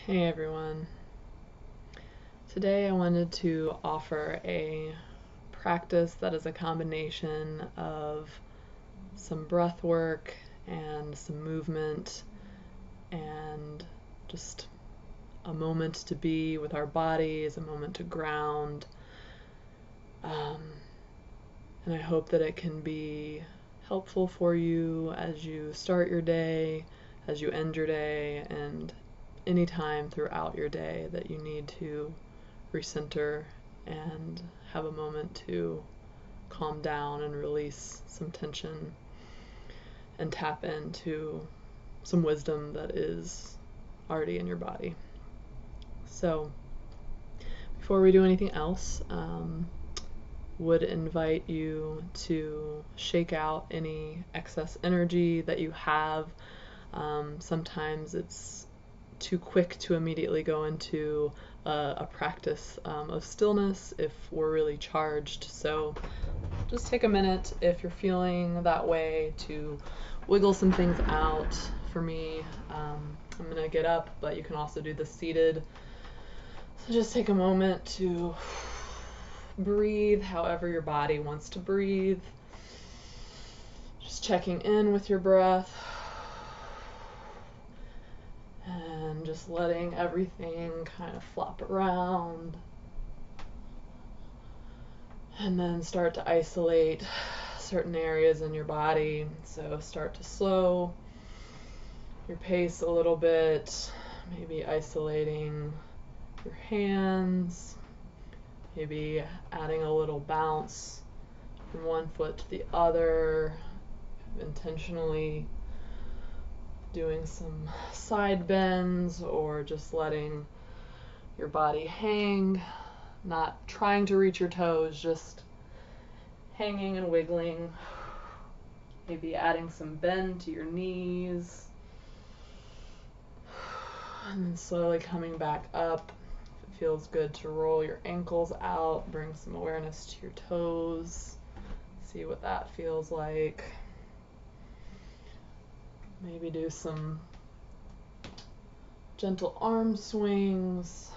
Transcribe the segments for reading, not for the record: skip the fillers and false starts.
Hey everyone. Today I wanted to offer a practice that is a combination of some breath work and some movement and just a moment to be with our bodies, a moment to ground. And I hope that it can be helpful for you as you start your day, as you end your day, and anytime throughout your day that you need to recenter and have a moment to calm down and release some tension and tap into some wisdom that is already in your body. So before we do anything else, would invite you to shake out any excess energy that you have. Sometimes it's too quick to immediately go into a practice of stillness if we're really charged. So just take a minute if you're feeling that way to wiggle some things out. For me, I'm going to get up, but you can also do this seated. So just take a moment to breathe however your body wants to breathe. Just checking in with your breath. And just letting everything kind of flop around. And then start to isolate certain areas in your body. So start to slow your pace a little bit, maybe isolating your hands, maybe adding a little bounce from one foot to the other, intentionally doing some side bends or just letting your body hang, not trying to reach your toes, just hanging and wiggling, maybe adding some bend to your knees, and then slowly coming back up. If it feels good to roll your ankles out, bring some awareness to your toes, see what that feels like. Maybe do some gentle arm swings,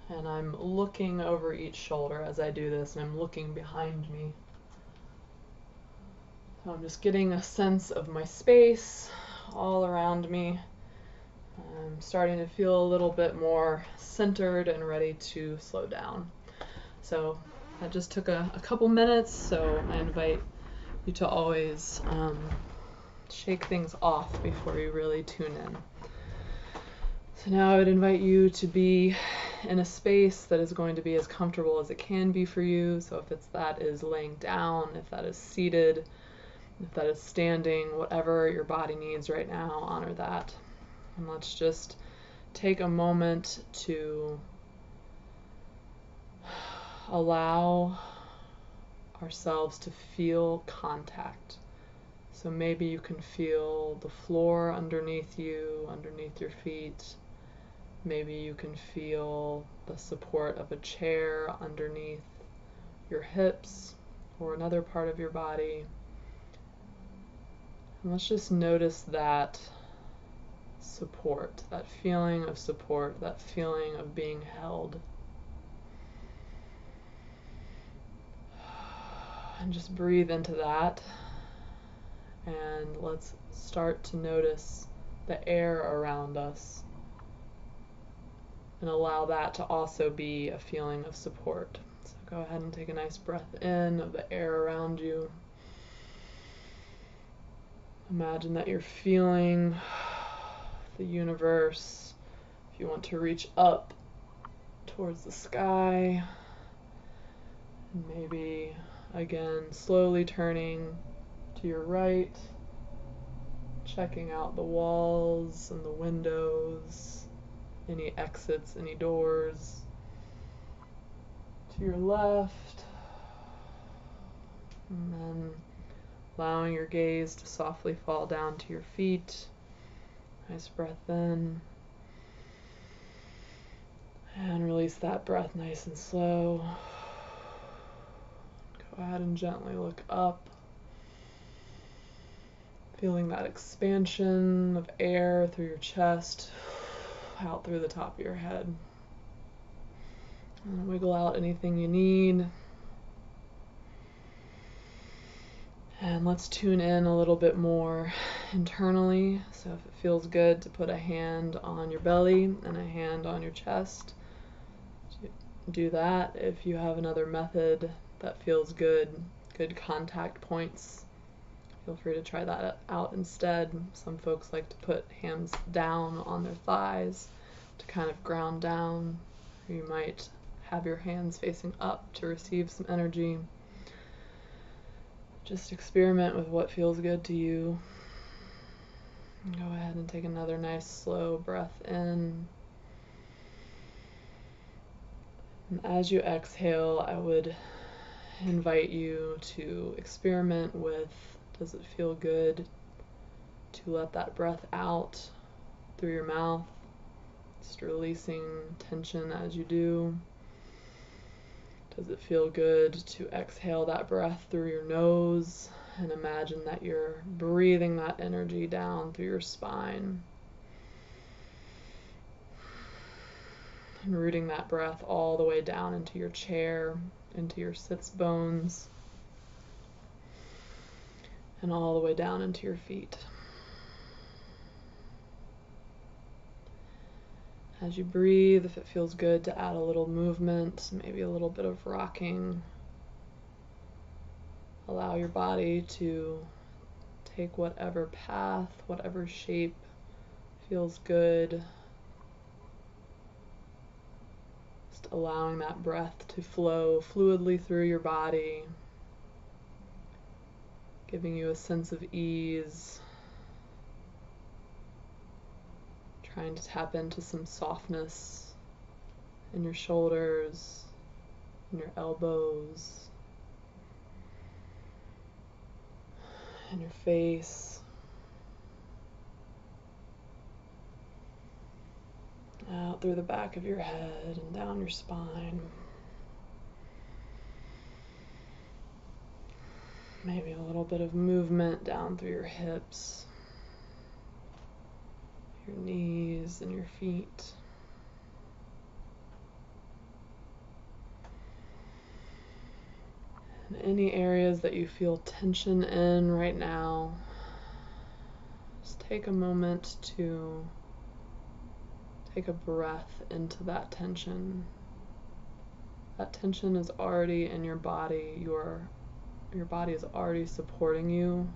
and I'm looking over each shoulder as I do this, and I'm looking behind me. So I'm just getting a sense of my space all around me. I'm starting to feel a little bit more centered and ready to slow down. So that just took a couple minutes, so I invite you to always shake things off before you really tune in. So now I would invite you to be in a space that is going to be as comfortable as it can be for you. So if that is laying down, if that is seated, if that is standing, whatever your body needs right now, honor that. And let's just take a moment to allow ourselves to feel contact. So maybe you can feel the floor underneath you, underneath your feet. Maybe you can feel the support of a chair underneath your hips or another part of your body. And let's just notice that support, that feeling of support, that feeling of being held. And just breathe into that. And let's start to notice the air around us and allow that to also be a feeling of support. So go ahead and take a nice breath in of the air around you. Imagine that you're feeling the universe. If you want to reach up towards the sky, and maybe again slowly turning to your right, checking out the walls and the windows, any exits, any doors. To your left, and then allowing your gaze to softly fall down to your feet. Nice breath in. And release that breath nice and slow. Go ahead and gently look up. Feeling that expansion of air through your chest. out through the top of your head. And wiggle out anything you need. And let's tune in a little bit more internally. So if it feels good to put a hand on your belly and a hand on your chest, do that. If you have another method that feels good, good contact points, feel free to try that out instead. Some folks like to put hands down on their thighs to kind of ground down. Or you might have your hands facing up to receive some energy. Just experiment with what feels good to you. Go ahead and take another nice slow breath in. And as you exhale, I would invite you to experiment with, does it feel good to let that breath out through your mouth, just releasing tension as you do? Does it feel good to exhale that breath through your nose and imagine that you're breathing that energy down through your spine and rooting that breath all the way down into your chair, into your sits bones, and all the way down into your feet. As you breathe, if it feels good to add a little movement, maybe a little bit of rocking, allow your body to take whatever path, whatever shape feels good. Just allowing that breath to flow fluidly through your body, giving you a sense of ease. Trying to tap into some softness in your shoulders, in your elbows, in your face, out through the back of your head and down your spine. Maybe a little bit of movement down through your hips, your knees and your feet. And any areas that you feel tension in right now, just take a moment to take a breath into that tension. That tension is already in your body. Your body is already supporting you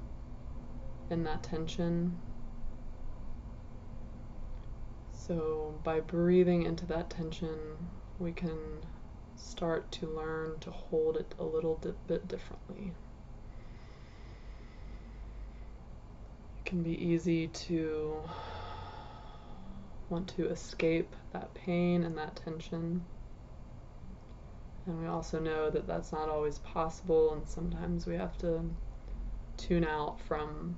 in that tension. So by breathing into that tension, we can start to learn to hold it a little bit differently. It can be easy to want to escape that pain and that tension. And we also know that that's not always possible, and sometimes we have to tune out from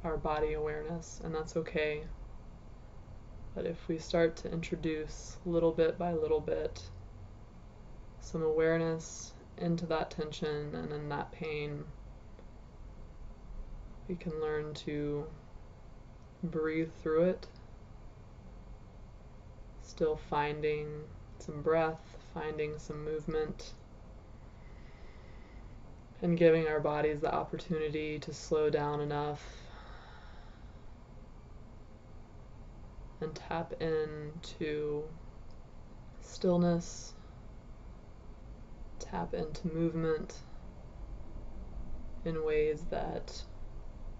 our body awareness, and that's okay. But if we start to introduce little bit by little bit some awareness into that tension and in that pain, we can learn to breathe through it, still finding some breath, finding some movement, and giving our bodies the opportunity to slow down enough and tap into stillness, tap into movement in ways that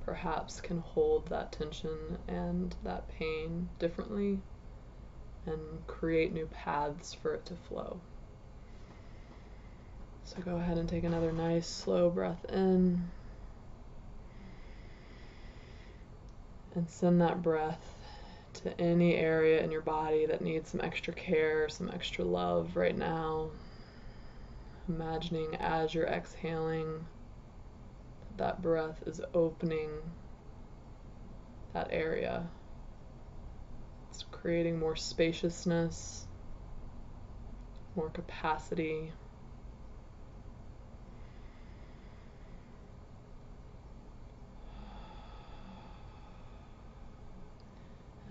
perhaps can hold that tension and that pain differently and create new paths for it to flow. So go ahead and take another nice slow breath in and send that breath to any area in your body that needs some extra care, some extra love right now. Imagining as you're exhaling that breath is opening that area. It's creating more spaciousness, more capacity.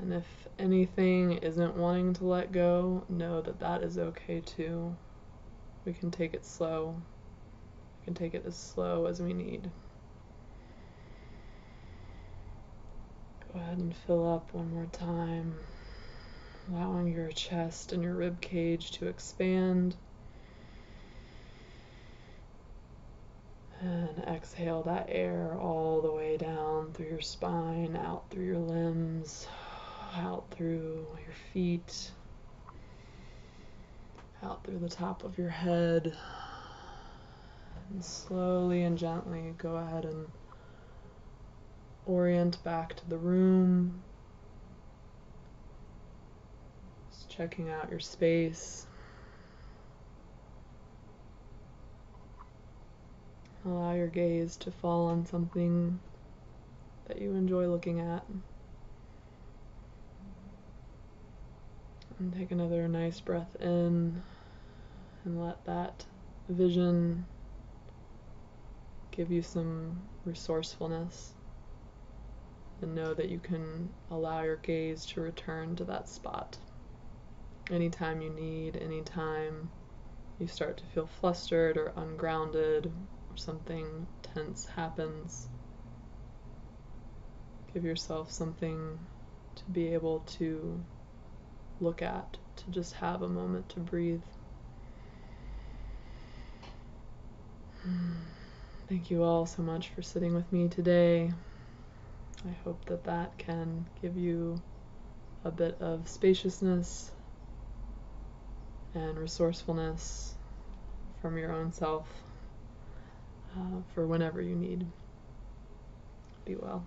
And if anything isn't wanting to let go, know that that is okay too. We can take it slow. We can take it as slow as we need. Go ahead and fill up one more time, allowing your chest and your rib cage to expand. And exhale that air all the way down through your spine, out through your limbs, out through your feet, out through the top of your head. And slowly and gently go ahead and orient back to the room. Just checking out your space. Allow your gaze to fall on something that you enjoy looking at. And take another nice breath in and let that vision give you some resourcefulness. And know that you can allow your gaze to return to that spot anytime you need, anytime you start to feel flustered or ungrounded, something tense happens. Give yourself something to be able to look at, to just have a moment to breathe. Thank you all so much for sitting with me today. I hope that that can give you a bit of spaciousness and resourcefulness from your own self for whenever you need. Be well.